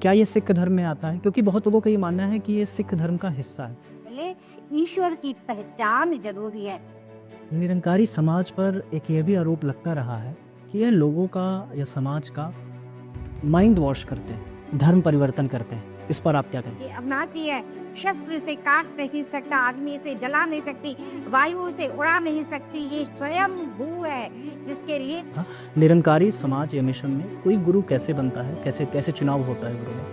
क्या ये सिख धर्म में आता है? क्योंकि बहुत लोगों का ये मानना है कि ये सिख धर्म का हिस्सा है। पहले ईश्वर की पहचान जरूरी है। निरंकारी समाज पर एक ये भी आरोप लगता रहा है कि ये लोगों का या समाज का माइंड वॉश करते हैं, धर्म परिवर्तन करते हैं। इस पर आप क्या कहें? ये अविनाशी है, शस्त्र से काट नहीं सकता, अग्नि से जला नहीं सकती, वायु से उड़ा नहीं सकती, ये स्वयं भू है जिसके लिए हाँ, निरंकारी समाज या मिशन में कोई गुरु कैसे बनता है, कैसे कैसे चुनाव होता है गुरु का?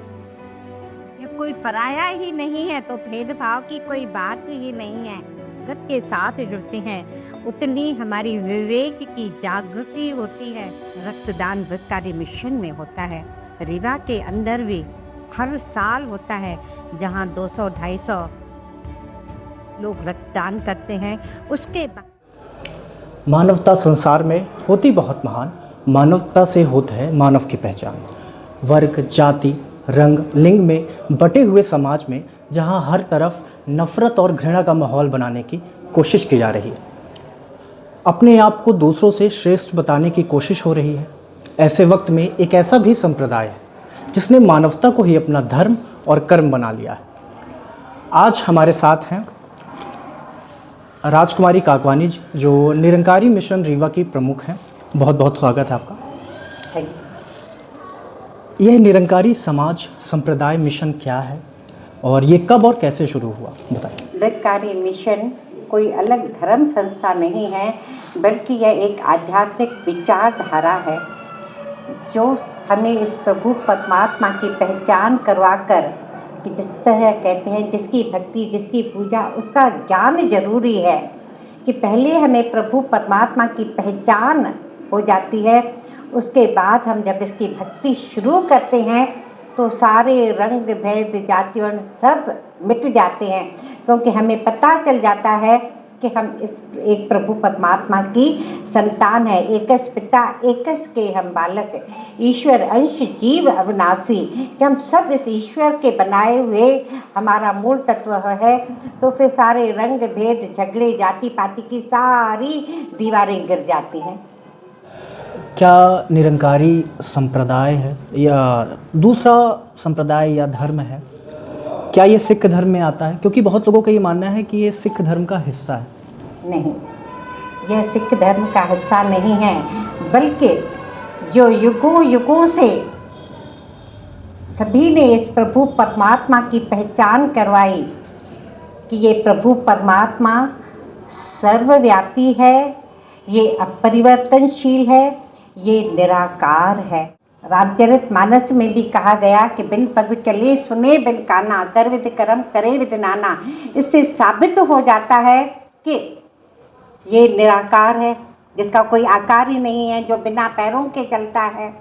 ये कोई पराया ही नहीं है तो भेदभाव की कोई बात ही नहीं है। जगत के साथ जुड़ते हैं उतनी हमारी विवेक की जागृति होती है। रक्तदान विकारी मिशन में होता है, रीवा के अंदर भी हर साल होता है, जहाँ 200-250 लोग रक्तदान करते हैं। उसके बाद मानवता संसार में होती बहुत महान, मानवता से होता है मानव की पहचान। वर्ग, जाति, रंग, लिंग में बटे हुए समाज में जहां हर तरफ नफरत और घृणा का माहौल बनाने की कोशिश की जा रही है, अपने आप को दूसरों से श्रेष्ठ बताने की कोशिश हो रही है, ऐसे वक्त में एक ऐसा भी संप्रदाय है जिसने मानवता को ही अपना धर्म और कर्म बना लिया है। आज हमारे साथ हैं राजकुमारी काकवानी जी, जो निरंकारी मिशन रीवा की प्रमुख हैं। बहुत बहुत स्वागत है आपका। यह निरंकारी समाज संप्रदाय मिशन क्या है और ये कब और कैसे शुरू हुआ, बताइए। निरंकारी मिशन कोई अलग धर्म संस्था नहीं है, बल्कि यह एक आध्यात्मिक विचारधारा है जो हमें इस प्रभु परमात्मा की पहचान करवाकर, कि जिस तरह कहते हैं जिसकी भक्ति जिसकी पूजा उसका ज्ञान जरूरी है, कि पहले हमें प्रभु परमात्मा की पहचान हो जाती है, उसके बाद हम जब इसकी भक्ति शुरू करते हैं तो सारे रंग भेद जाति वर्ण सब मिट जाते हैं, क्योंकि हमें पता चल जाता है कि हम इस एक प्रभु परमात्मा की संतान है। एकस पिता एकस के हम बालक, ईश्वर अंश जीव अविनाशी, कि हम सब इस ईश्वर के बनाए हुए हमारा मूल तत्व है। तो फिर सारे रंग भेद झगड़े जाति पाति की सारी दीवारें गिर जाती हैं। क्या निरंकारी संप्रदाय है या दूसरा संप्रदाय या धर्म है, क्या ये सिख धर्म में आता है? क्योंकि बहुत लोगों का ये मानना है कि ये सिख धर्म का हिस्सा है। नहीं, यह सिख धर्म का हिस्सा नहीं है, बल्कि जो युगों युगों से सभी ने इस प्रभु परमात्मा की पहचान करवाई कि ये प्रभु परमात्मा सर्वव्यापी है, ये अपरिवर्तनशील है, ये निराकार है। रामचरितमानस में भी कहा गया कि बिन पग चले सुने बिन काना, कर विद कर्म करे विद नाना। इससे साबित हो जाता है कि ये निराकार है, जिसका कोई आकार ही नहीं है, जो बिना पैरों के चलता है।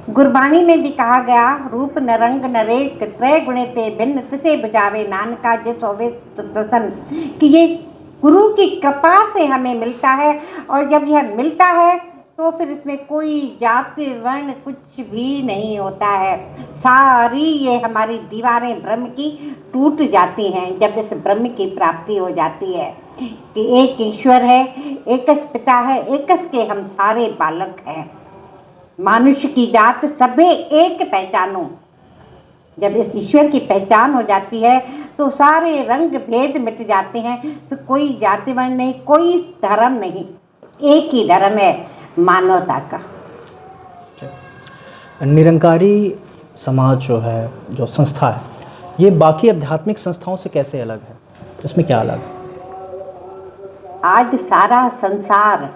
गुरबाणी में भी कहा गया, रूप नरंग नरेक त्रय गुणे ते भिन्न तिसे बुझावे नानका जिस होवे प्रसन्न, कि ये गुरु की कृपा से हमें मिलता है। और जब यह मिलता है तो फिर इसमें कोई जाति वर्ण कुछ भी नहीं होता है, सारी ये हमारी दीवारें ब्रह्म की टूट जाती हैं जब इस ब्रह्म की प्राप्ति हो जाती है कि एक ईश्वर है, एकस पिता है, एकस के हम सारे बालक हैं। मनुष्य की जात सभे एक पहचानो। जब इस ईश्वर की पहचान हो जाती है तो सारे रंग भेद मिट जाते हैं, तो कोई जाति वर्ण नहीं, कोई धर्म नहीं, एक ही धर्म है, मानवता का। निरंकारी समाज जो है, जो संस्था है, ये बाकी आध्यात्मिक संस्थाओं से कैसे अलग है? इसमें क्या अलग है? आज सारा संसार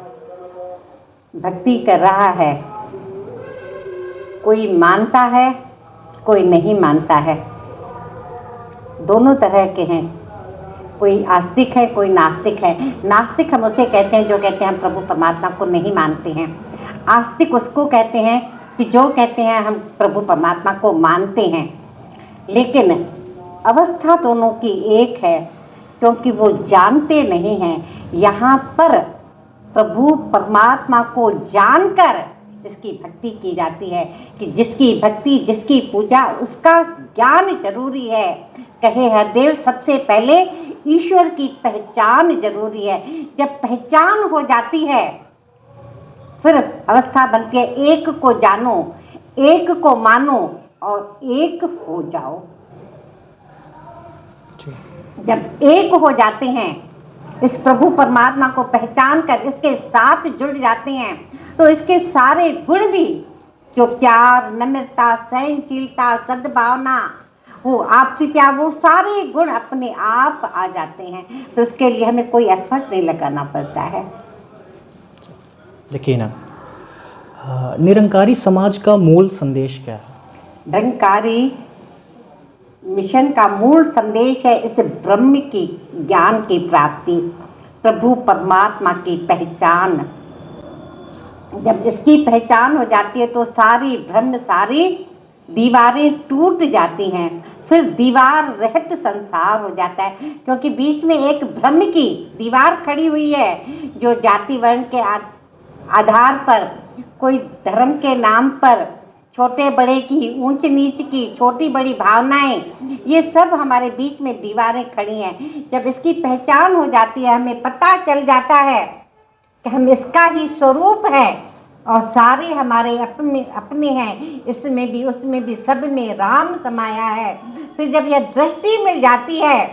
भक्ति कर रहा है, कोई मानता है कोई नहीं मानता है, दोनों तरह के हैं। कोई आस्तिक है कोई नास्तिक है। नास्तिक हम उसे कहते हैं जो कहते हैं हम प्रभु परमात्मा को नहीं मानते हैं। आस्तिक उसको कहते हैं कि जो कहते हैं हम प्रभु परमात्मा को मानते हैं। लेकिन अवस्था दोनों की एक है, क्योंकि वो जानते नहीं हैं। यहाँ पर प्रभु परमात्मा को जानकर इसकी भक्ति की जाती है, कि जिसकी भक्ति जिसकी पूजा उसका ज्ञान जरूरी है। कहे हरदेव, सबसे पहले ईश्वर की पहचान जरूरी है। जब पहचान हो जाती है फिर अवस्था बनती है, एक को जानो, एक को मानो और एक हो जाओ। जी। जब एक हो जाते हैं, इस प्रभु परमात्मा को पहचान कर इसके साथ जुड़ जाते हैं, तो इसके सारे गुण भी, जो प्यार, नम्रता, सहनशीलता, सद्भावना, वो आपसी प्यार, वो सारे गुण अपने आप आ जाते हैं। तो उसके लिए हमें कोई एफर्ट नहीं लगाना पड़ता है। देखिए ना, निरंकारी समाज का मूल संदेश क्या है? निरंकारी मिशन का मूल संदेश है इस ब्रह्म की ज्ञान की प्राप्ति, प्रभु परमात्मा की पहचान। जब इसकी पहचान हो जाती है तो सारी भ्रम, सारी दीवारें टूट जाती हैं, फिर दीवार रहित संसार हो जाता है। क्योंकि बीच में एक भ्रम की दीवार खड़ी हुई है, जो जाति वर्ण के आधार पर, कोई धर्म के नाम पर, छोटे बड़े की, ऊंच नीच की, छोटी बड़ी भावनाएं, ये सब हमारे बीच में दीवारें खड़ी हैं। जब इसकी पहचान हो जाती है, हमें पता चल जाता है कि हम इसका ही स्वरूप है और सारे हमारे अपने अपने हैं, इसमें भी उसमें भी सब में राम समाया है। फिर जब यह दृष्टि मिल जाती है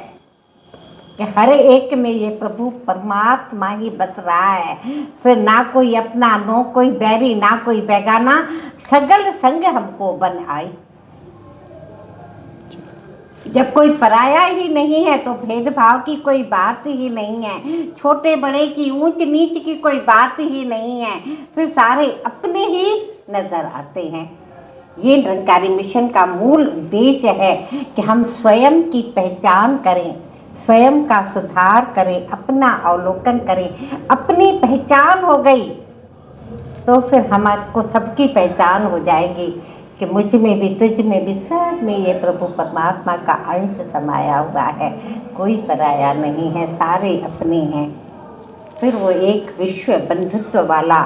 कि हर एक में ये प्रभु परमात्मा ही बस रहा है, फिर ना कोई अपना, नो कोई बैरी, ना कोई बेगाना, सगल संग हमको बन आई। जब कोई पराया ही नहीं है तो भेदभाव की कोई बात ही नहीं है, छोटे बड़े की, ऊंच नीच की कोई बात ही नहीं है, फिर सारे अपने ही नजर आते हैं। ये निरंकारी मिशन का मूल उद्देश्य है कि हम स्वयं की पहचान करें, स्वयं का सुधार करें, अपना अवलोकन करें। अपनी पहचान हो गई तो फिर हमारे सबकी पहचान हो जाएगी कि मुझ में भी, तुझ में भी, सब में ये प्रभु परमात्मा का अंश समाया हुआ है, कोई पराया नहीं है, सारे अपने हैं। फिर वो एक विश्व बंधुत्व वाला,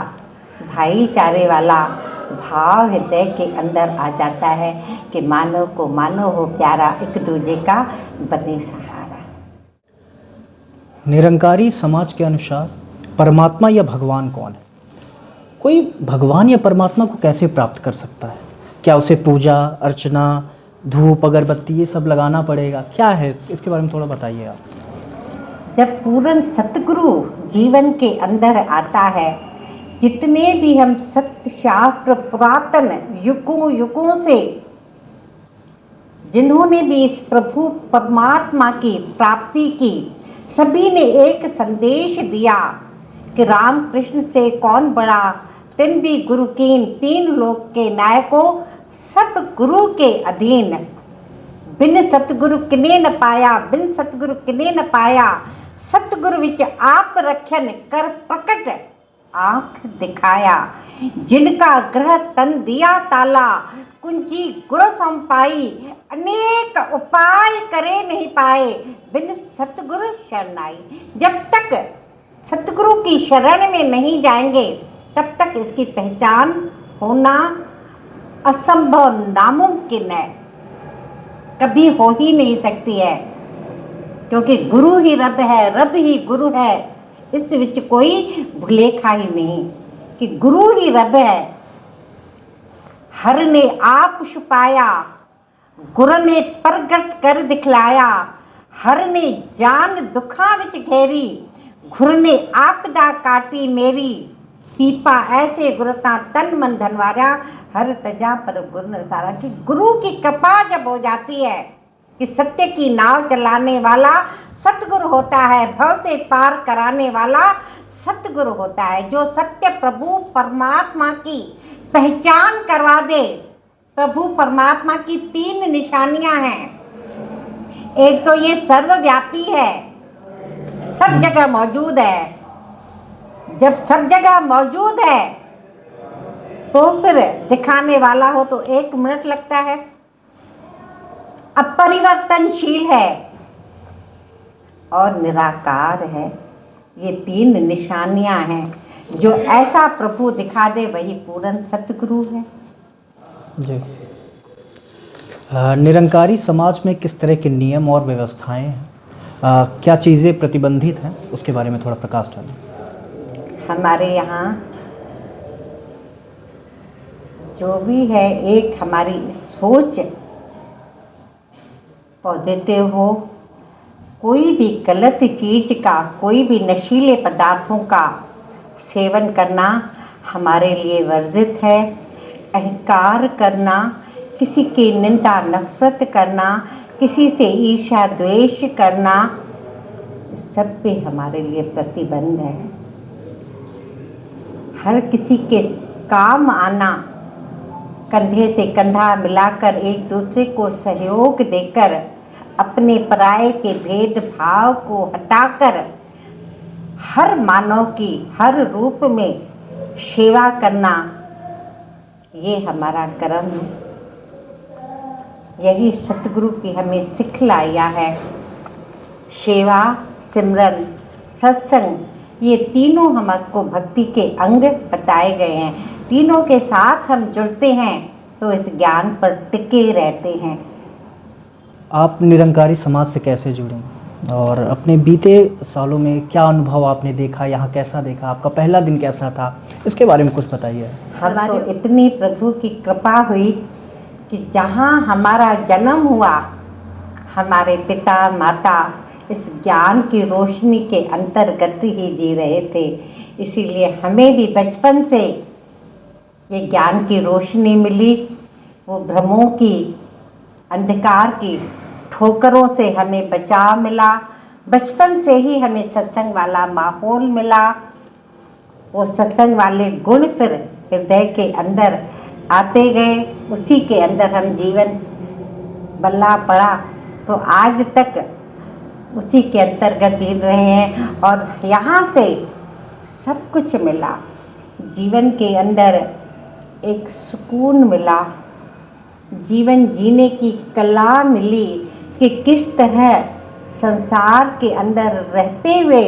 भाईचारे वाला भाव हृदय के अंदर आ जाता है कि मानव को मानव हो प्यारा, एक दूजे का बने सहारा। निरंकारी समाज के अनुसार परमात्मा या भगवान कौन है? कोई भगवान या परमात्मा को कैसे प्राप्त कर सकता है? क्या उसे पूजा अर्चना, धूप, अगरबत्ती ये सब लगाना पड़ेगा? क्या है इसके बारे में थोड़ा बताइए आप। जब पूर्ण सतगुरु जीवन के अंदर आता है, जितने भी हम सत्य शास्त्र पुरातन युगों से जिन्होंने भी इस प्रभु परमात्मा की प्राप्ति की, सभी ने एक संदेश दिया कि राम कृष्ण से कौन बड़ा, तिन भी गुरु कीन, तीन लोक के नायको, सब गुरु के अधीन, बिन सतगुरु किने न पाया, बिन सतगुरु किने न पाया, सतगुरु विच आप रखन कर प्रकट आंख दिखाया, जिनका ग्रह तन दिया ताला, कुंजी गुरु संपाई, अनेक उपाय करे नहीं पाए, बिन सतगुरु शरणाई। जब तक सतगुरु की शरण में नहीं जाएंगे तब तक इसकी पहचान होना असंभव, नामुमकिन है, कभी हो ही नहीं सकती है। क्योंकि गुरु ही रब है, रब ही गुरु है, इस विच कोई भुलेखा ही नहीं कि गुरु ही रब है। हर ने आप छुपाया, गुरु ने प्रगट कर दिखलाया, हर ने जान दुखा विच घेरी, गुरु ने आपदा काटी मेरी, कीपा ऐसे गुरता तन मन धनवारा, हर तजा पर गुरु नरसारा। कि गुरु की कृपा जब हो जाती है कि सत्य की नाव चलाने वाला सतगुरु होता है, भव से पार कराने वाला सतगुरु होता है, जो सत्य प्रभु परमात्मा की पहचान करवा दे। प्रभु परमात्मा की तीन निशानियां हैं। एक तो ये सर्वव्यापी है, सब जगह मौजूद है। जब सब जगह मौजूद है तो फिर दिखाने वाला हो तो 1 मिनट लगता है। अपरिवर्तनशील है और निराकार है। ये 3 निशानियां हैं। जो ऐसा प्रभु दिखा दे वही पूर्ण सतगुरु है। जी। निरंकारी समाज में किस तरह के नियम और व्यवस्थाएं हैं? क्या चीज़ें प्रतिबंधित हैं, उसके बारे में थोड़ा प्रकाश डालें। हमारे यहाँ जो भी है एक हमारी सोच पॉजिटिव हो, कोई भी गलत चीज़ का, कोई भी नशीले पदार्थों का सेवन करना हमारे लिए वर्जित है। अहंकार करना, किसी की निंदा नफरत करना, किसी से ईर्ष्या द्वेष करना, सब पे हमारे लिए प्रतिबंध है। हर किसी के काम आना, कंधे से कंधा मिलाकर एक दूसरे को सहयोग देकर, अपने पराये के भेदभाव को हटाकर हर मानव की हर रूप में सेवा करना, ये हमारा कर्म है। यही सतगुरु की हमें सिखलाया है। सेवा, सिमरन, सत्संग, ये तीनों हमको भक्ति के अंग बताए गए हैं। तीनों के साथ हम जुड़ते हैं तो इस ज्ञान पर टिके रहते हैं। आप निरंकारी समाज से कैसे जुड़े और अपने बीते सालों में क्या अनुभव आपने देखा, यहाँ कैसा देखा, आपका पहला दिन कैसा था, इसके बारे में कुछ बताइए। हम तो इतनी प्रभु की कृपा हुई कि जहाँ हमारा जन्म हुआ, हमारे पिता माता इस ज्ञान की रोशनी के अंतर्गत ही जी रहे थे। इसीलिए हमें भी बचपन से ये ज्ञान की रोशनी मिली। वो भ्रमों की, अंधकार की ठोकरों से हमें बचाव मिला। बचपन से ही हमें सत्संग वाला माहौल मिला। वो सत्संग वाले गुण फिर हृदय के अंदर आते गए, उसी के अंदर हम जीवन बल्ला पड़ा तो आज तक उसी के अंतर्गत जी रहे हैं। और यहाँ से सब कुछ मिला, जीवन के अंदर एक सुकून मिला, जीवन जीने की कला मिली कि किस तरह संसार के अंदर रहते हुए,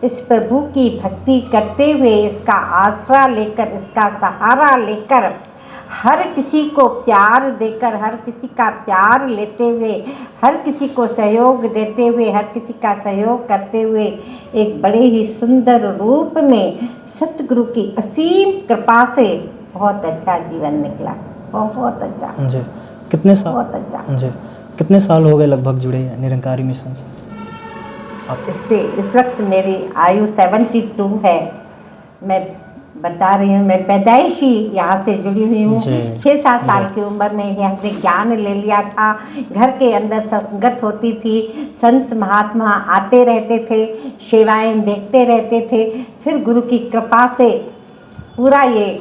इस प्रभु की भक्ति करते हुए, इसका आसरा लेकर, इसका सहारा लेकर, हर किसी को प्यार देकर, हर किसी का प्यार लेते हुए, हर किसी को सहयोग देते हुए, हर किसी का सहयोग करते हुए एक बड़े ही सुंदर रूप में सतगुरु की असीम कृपा से बहुत अच्छा जीवन निकला। बहुत अच्छा जी। कितने साल? बहुत अच्छा जी। कितने साल हो गए लगभग जुड़े निरंकारी मिशन से आप? इससे इस वक्त मेरी आयु 72 है। मैं बता रही हूँ, मैं पैदाइश ही यहाँ से जुड़ी हुई हूँ। 6-7 साल की उम्र में यहाँ से ज्ञान ले लिया था। घर के अंदर संगत होती थी, संत महात्मा आते रहते थे, सेवाएं देखते रहते थे। फिर गुरु की कृपा से पूरा ये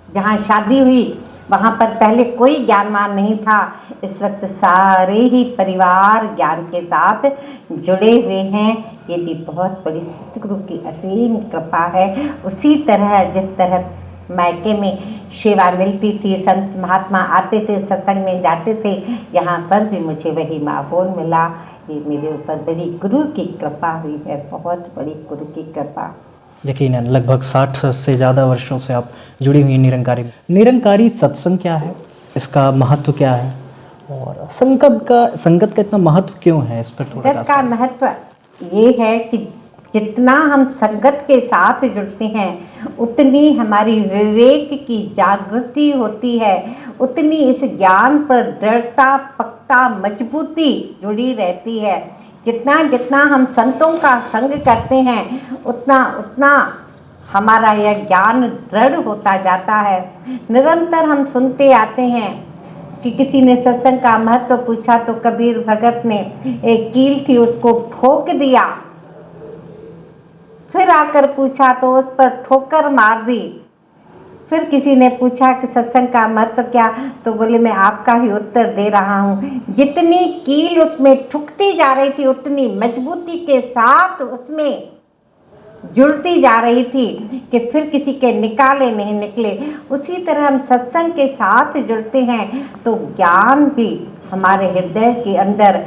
जहाँ शादी हुई वहाँ पर पहले कोई ज्ञानवान नहीं था। इस वक्त सारे ही परिवार ज्ञान के साथ जुड़े हुए हैं। ये भी बहुत बड़ी सतगुरु की असीम कृपा है। उसी तरह जिस तरह मायके में सेवा मिलती थी, संत महात्मा आते थे, सत्संग में जाते थे, यहाँ पर भी मुझे वही माहौल मिला। ये मेरे ऊपर बड़ी गुरु की कृपा हुई है, बहुत बड़ी गुरु की कृपा। यकीनन लगभग 60 से ज़्यादा वर्षों से आप जुड़ी हुई निरंकारी। निरंकारी सत्संग क्या है, इसका महत्व क्या है और संगत का इतना महत्व क्यों है, इस पर थोड़ा संगत का महत्व ये है कि जितना हम संगत के साथ जुड़ते हैं उतनी हमारी विवेक की जागृति होती है, उतनी इस ज्ञान पर दृढ़ता, पक्का, मजबूती जुड़ी रहती है। जितना जितना हम संतों का संग करते हैं उतना उतना हमारा यह ज्ञान दृढ़ होता जाता है। निरंतर हम सुनते आते हैं कि किसी ने सत्संग का महत्व पूछा तो कबीर भगत ने एक कील थी उसको ठोक दिया, फिर आकर पूछा तो उस पर ठोकर मार दी। फिर किसी ने पूछा कि सत्संग का महत्व क्या, तो बोले मैं आपका ही उत्तर दे रहा हूँ। जितनी कील उसमें ठुकती जा रही थी उतनी मजबूती के साथ उसमें जुड़ती जा रही थी कि फिर किसी के निकाले नहीं निकले। उसी तरह हम सत्संग के साथ जुड़ते हैं तो ज्ञान भी हमारे हृदय के अंदर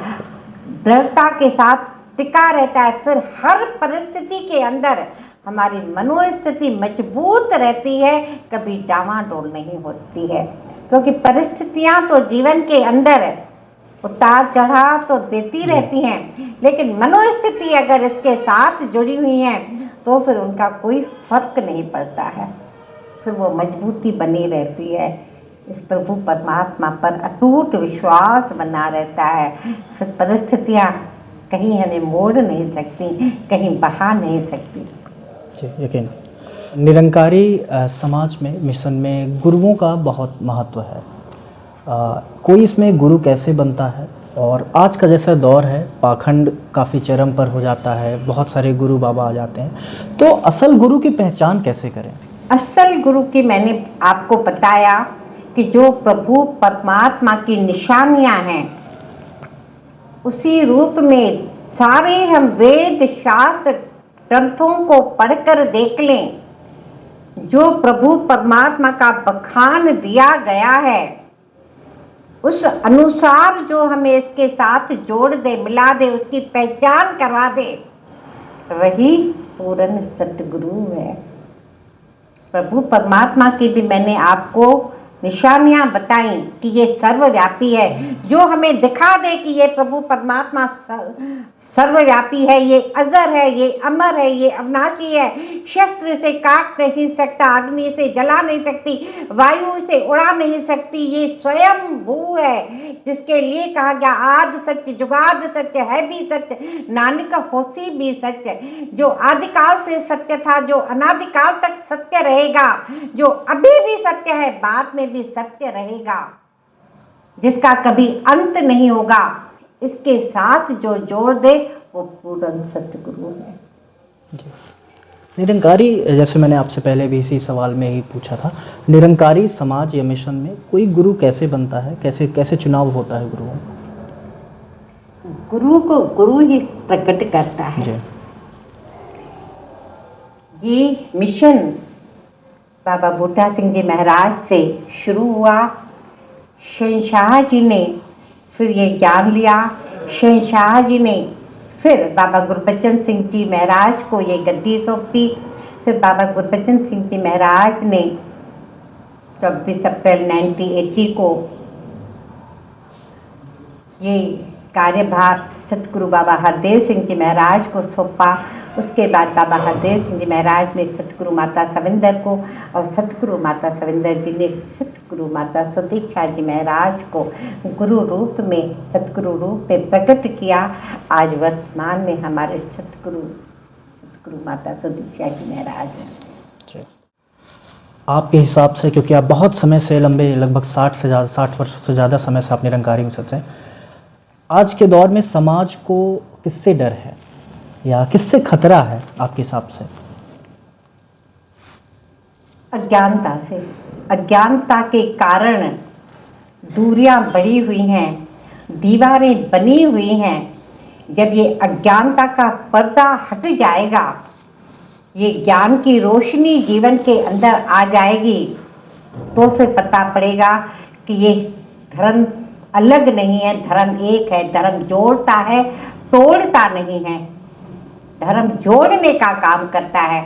दृढ़ता के साथ टिका रहता है। फिर हर परिस्थिति के अंदर हमारी मनोस्थिति मजबूत रहती है, कभी डामाडोल नहीं होती है। क्योंकि परिस्थितियां तो जीवन के अंदर उतार चढ़ाव तो देती रहती हैं, लेकिन मनोस्थिति अगर इसके साथ जुड़ी हुई है तो फिर उनका कोई फर्क नहीं पड़ता है, फिर वो मजबूती बनी रहती है। इस प्रभु परमात्मा पर अटूट विश्वास बना रहता है, फिर परिस्थितियाँ कहीं हमें मोड़ नहीं सकती, कहीं बहा नहीं सकती। जी, यकीन। निरंकारी समाज में, मिशन में गुरुओं का बहुत महत्व है। कोई इसमें गुरु कैसे बनता है? और आज का जैसा दौर है, पाखंड काफ़ी चरम पर हो जाता है, बहुत सारे गुरु बाबा आ जाते हैं, तो असल गुरु की पहचान कैसे करें? असल गुरु की मैंने आपको बताया कि जो प्रभु परमात्मा की निशानियां हैं, उसी रूप में सारे हम वेद शास्त्र ग्रंथों को पढ़कर देख लें, जो प्रभु परमात्मा का बखान दिया गया है, उस अनुसार जो हमें इसके साथ जोड़ दे, मिला दे, उसकी पहचान करवा दे, वही पूर्ण सतगुरु है। प्रभु परमात्मा की भी मैंने आपको निशानियां बताई कि ये सर्वव्यापी है। जो हमें दिखा दे कि ये प्रभु परमात्मा सर्वव्यापी है, ये अजर है, ये अमर है, ये अविनाशी है, शस्त्र से काट नहीं सकता, अग्नि से जला नहीं सकती, वायु से उड़ा नहीं सकती, ये स्वयं भू है, जिसके लिए कहा गया आदि सत्य जुगाद सत्य है भी सत्य, नानक होसी भी सत्य। जो आदिकाल से सत्य था, जो अनादिकाल तक सत्य रहेगा, जो अभी भी सत्य है, बाद में भी सत्य रहेगा, जिसका कभी अंत नहीं होगा, इसके साथ जो जोड़ दे वो पूर्ण सतगुरु है। जी। निरंकारी, जैसे मैंने आपसे पहले भी इसी सवाल में ही पूछा था, निरंकारी समाज या मिशन में कोई गुरु कैसे बनता है, कैसे कैसे चुनाव होता है गुरुओं? गुरु को गुरु ही प्रकट करता है। जी। ये मिशन बाबा बूटा सिंह जी महाराज से शुरू हुआ। शहंशाह जी ने फिर ये ज्ञान लिया, शहंशाह जी ने फिर बाबा गुरबचन सिंह जी महाराज को ये गद्दी सौंपी। फिर बाबा गुरबचन सिंह जी महाराज ने 24 अप्रैल 1980 को ये कार्यभार सतगुरु बाबा हरदेव सिंह जी महाराज को सौंपा। उसके बाद बाबा हरदेव सिंह जी महाराज ने सतगुरु माता सविंदर को, और सतगुरु माता सविंदर जी ने सतगुरु माता सुदीक्षा जी महाराज को गुरु रूप में, सतगुरु रूप में प्रकट किया। आज वर्तमान में हमारे सतगुरु माता सुदीक्षा जी महाराज हैं। आपके हिसाब से, क्योंकि आप बहुत समय से, लंबे लगभग 60 वर्षों से ज़्यादा समय से आप निरंकारी मिशन से, आज के दौर में समाज को किससे डर है या किससे खतरा है आपके हिसाब से? अज्ञानता से। अज्ञानता के कारण दूरियां बढ़ी हुई हैं, दीवारें बनी हुई हैं। जब ये अज्ञानता का पर्दा हट जाएगा, ये ज्ञान की रोशनी जीवन के अंदर आ जाएगी, तो फिर पता पड़ेगा कि ये धर्म अलग नहीं है, धर्म एक है। धर्म जोड़ता है, तोड़ता नहीं है। धर्म जोड़ने का काम करता है।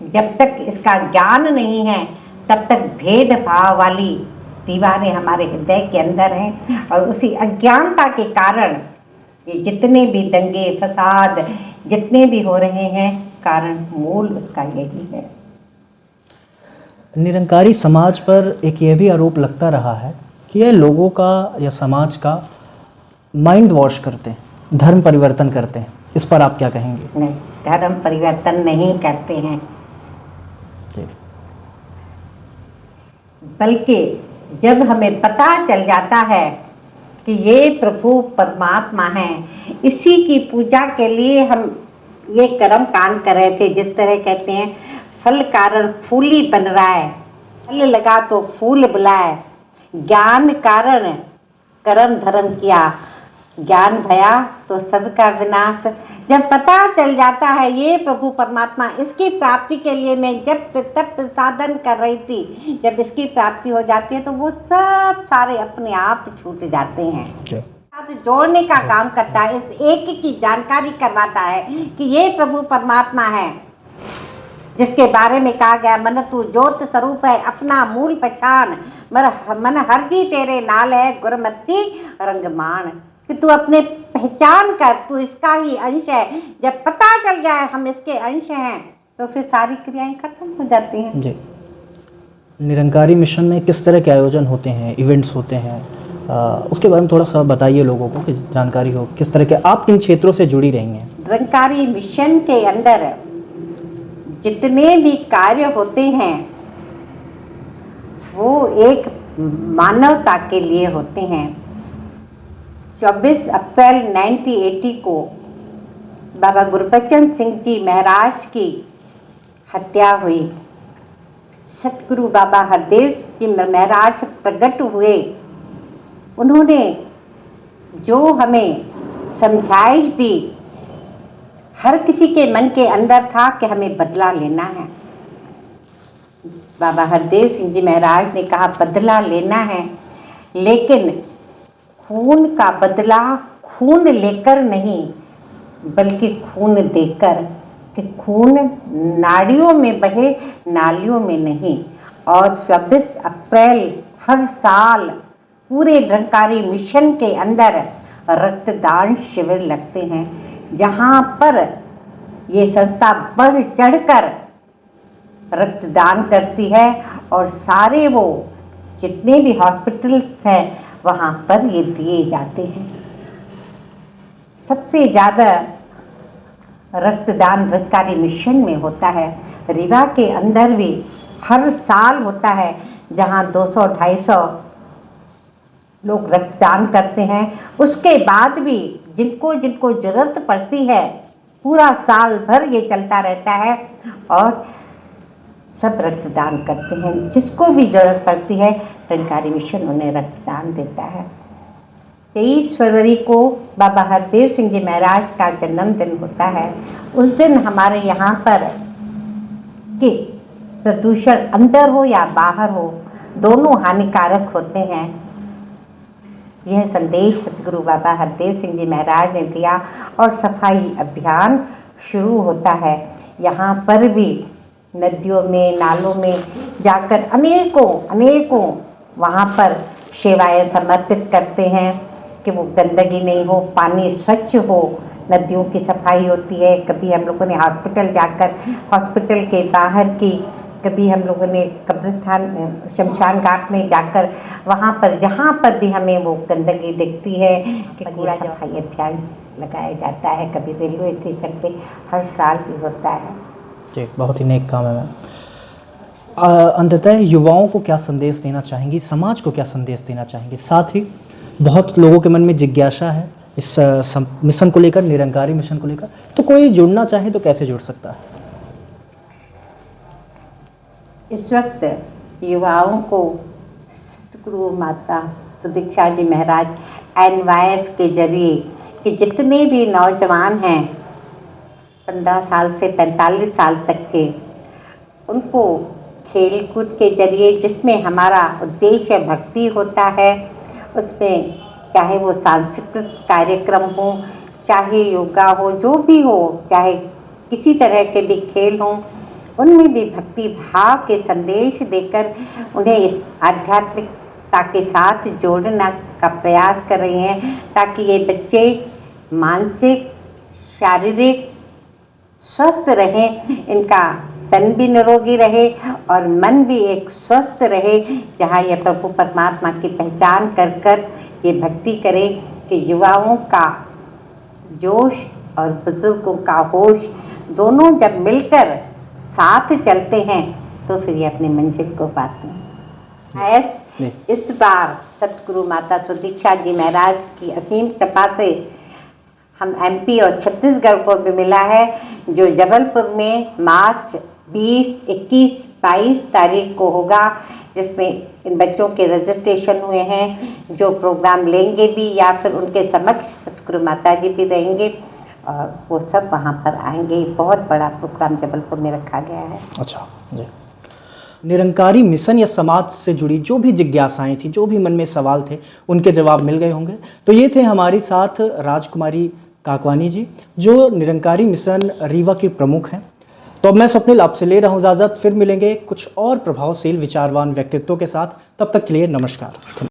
जब तक इसका ज्ञान नहीं है, तब तक भेदभाव वाली दीवारें हमारे हृदय के अंदर हैं, और उसी अज्ञानता के कारण ये जितने भी दंगे फसाद जितने भी हो रहे हैं, कारण मूल उसका यही है। निरंकारी समाज पर एक ये भी आरोप लगता रहा है कि ये लोगों का या समाज का माइंड वॉश करते हैं, धर्म परिवर्तन करते हैं। इस पर आप क्या कहेंगे? नहीं, धर्म परिवर्तन नहीं करते हैं, बल्कि जब हमें पता चल जाता है कि ये प्रभु परमात्मा हैं, इसी की पूजा के लिए हम ये कर्म कांड कर रहे थे। जिस तरह कहते हैं फल कारण फूली बन रहा है, फल लगा तो फूल बुलाए, ज्ञान कारण कर्म धर्म किया, ज्ञान भया तो सबका विनाश। जब पता चल जाता है ये प्रभु परमात्मा, इसकी प्राप्ति के लिए मैं जब तप साधन कर रही थी, जब इसकी प्राप्ति हो जाती है तो वो सब सारे अपने आप छूट जाते हैं। साथ जोड़ने का काम करता है, इस एक की जानकारी करवाता है कि ये प्रभु परमात्मा है, जिसके बारे में कहा गया मन तू ज्योत स्वरूप है, अपना मूल पहचान, मन हर जी तेरे नाल है, गुरमति रंगमान। कि तू अपने पहचान कर, तू इसका ही अंश है। जब पता चल जाए हम इसके अंश हैं, तो फिर सारी क्रियाएं खत्म हो जाती हैं। जी। निरंकारी मिशन में किस तरह के आयोजन होते हैं, इवेंट्स होते हैं, उसके बारे में थोड़ा सा बताइए लोगों को कि जानकारी हो, किस तरह के आप किन क्षेत्रों से जुड़ी रही हैं। निरंकारी मिशन के अंदर जितने भी कार्य होते हैं वो एक मानवता के लिए होते हैं। 24 अप्रैल 1980 को बाबा गुरबचन सिंह जी महाराज की हत्या हुई। सतगुरु बाबा हरदेव जी महाराज प्रकट हुए। उन्होंने जो हमें समझाइश दी, हर किसी के मन के अंदर था कि हमें बदला लेना है। बाबा हरदेव सिंह जी महाराज ने कहा बदला लेना है, लेकिन खून का बदला खून लेकर नहीं बल्कि खून देकर, कि खून नाड़ियों में बहे, नालियों में नहीं। और 24 अप्रैल हर साल पूरे निरंकारी मिशन के अंदर रक्तदान शिविर लगते हैं, जहाँ पर ये संस्था बढ़ चढ़कर रक्तदान करती है और सारे वो जितने भी हॉस्पिटल्स हैं वहाँ पर ये दिए जाते हैं। सबसे ज़्यादा रक्तदान निरंकारी मिशन में होता है। रीवा के अंदर भी हर साल होता है, जहाँ 200-250 लोग रक्तदान करते हैं। उसके बाद भी जिनको जिनको ज़रूरत पड़ती है, पूरा साल भर ये चलता रहता है और सब रक्तदान करते हैं। जिसको भी ज़रूरत पड़ती है निरंकारी मिशन उन्हें रक्तदान देता है। 23 फरवरी को बाबा हरदेव सिंह जी महाराज का जन्मदिन होता है। उस दिन हमारे यहाँ पर कि प्रदूषण अंदर हो या बाहर हो, दोनों हानिकारक होते हैं। यह संदेश सतगुरु बाबा हरदेव सिंह जी महाराज ने दिया और सफाई अभियान शुरू होता है। यहाँ पर भी नदियों में, नालों में जाकर अनेकों वहाँ पर सेवाएं समर्पित करते हैं कि वो गंदगी नहीं हो, पानी स्वच्छ हो, नदियों की सफाई होती है। कभी हम लोगों ने हॉस्पिटल जाकर, हॉस्पिटल के बाहर की, कभी हम लोगों ने कब्रिस्तान, शमशान घाट में जाकर वहाँ पर जहाँ पर भी हमें वो गंदगी दिखती है कि कूड़ा सफाई अभियान लगाया जाता है। कभी रेलवे स्टेशन पे हर साल भी होता है। जी, बहुत ही नेक काम है मैम। अंततः युवाओं को क्या संदेश देना चाहेंगी, समाज को क्या संदेश देना चाहेंगी? साथ ही बहुत लोगों के मन में जिज्ञासा है इस मिशन को लेकर, निरंकारी मिशन को लेकर, तो कोई जुड़ना चाहे तो कैसे जुड़ सकता है? इस वक्त युवाओं को सतगुरु माता सुदीक्षा जी महाराज NYS के जरिए कि जितने भी नौजवान हैं 15 साल से 45 साल तक के, उनको खेल कूद के जरिए, जिसमें हमारा उद्देश्य भक्ति होता है, उसमें चाहे वो सांस्कृतिक कार्यक्रम हो, चाहे योगा हो, जो भी हो, चाहे किसी तरह के भी खेल हों, उनमें भी भक्ति भाव के संदेश देकर उन्हें इस आध्यात्मिकता के साथ जोड़ना का प्रयास कर रही हैं, ताकि ये बच्चे मानसिक, शारीरिक स्वस्थ रहें, इनका तन भी निरोगी रहे और मन भी एक स्वस्थ रहे, जहाँ ये प्रभु परमात्मा की पहचान कर कर ये भक्ति करें कि युवाओं का जोश और बुजुर्गों का होश दोनों जब मिलकर साथ चलते हैं तो फिर ये अपनी मंजिल को पाते हैं। इस बार सतगुरु माता सुदीक्षा जी महाराज की असीम कृपा से हम MP और छत्तीसगढ़ को भी मिला है, जो जबलपुर में मार्च 20, 21, 22 तारीख को होगा, जिसमें इन बच्चों के रजिस्ट्रेशन हुए हैं। जो प्रोग्राम लेंगे भी या फिर उनके समक्ष सतगुरु माता जी भी रहेंगे और वो सब वहाँ पर आएंगे। बहुत बड़ा प्रोग्राम जबलपुर में रखा गया है। अच्छा जी। निरंकारी मिशन या समाज से जुड़ी जो भी जिज्ञासाएं थी, जो भी मन में सवाल थे, उनके जवाब मिल गए होंगे। तो ये थे हमारी साथ राजकुमारी काकवानी जी, जो निरंकारी मिशन रीवा के प्रमुख हैं। तो अब मैं स्वप्निल आपसे ले रहा हूँ इजाज़त, फिर मिलेंगे कुछ और प्रभावशील विचारवान व्यक्तित्वों के साथ। तब तक के लिए नमस्कार।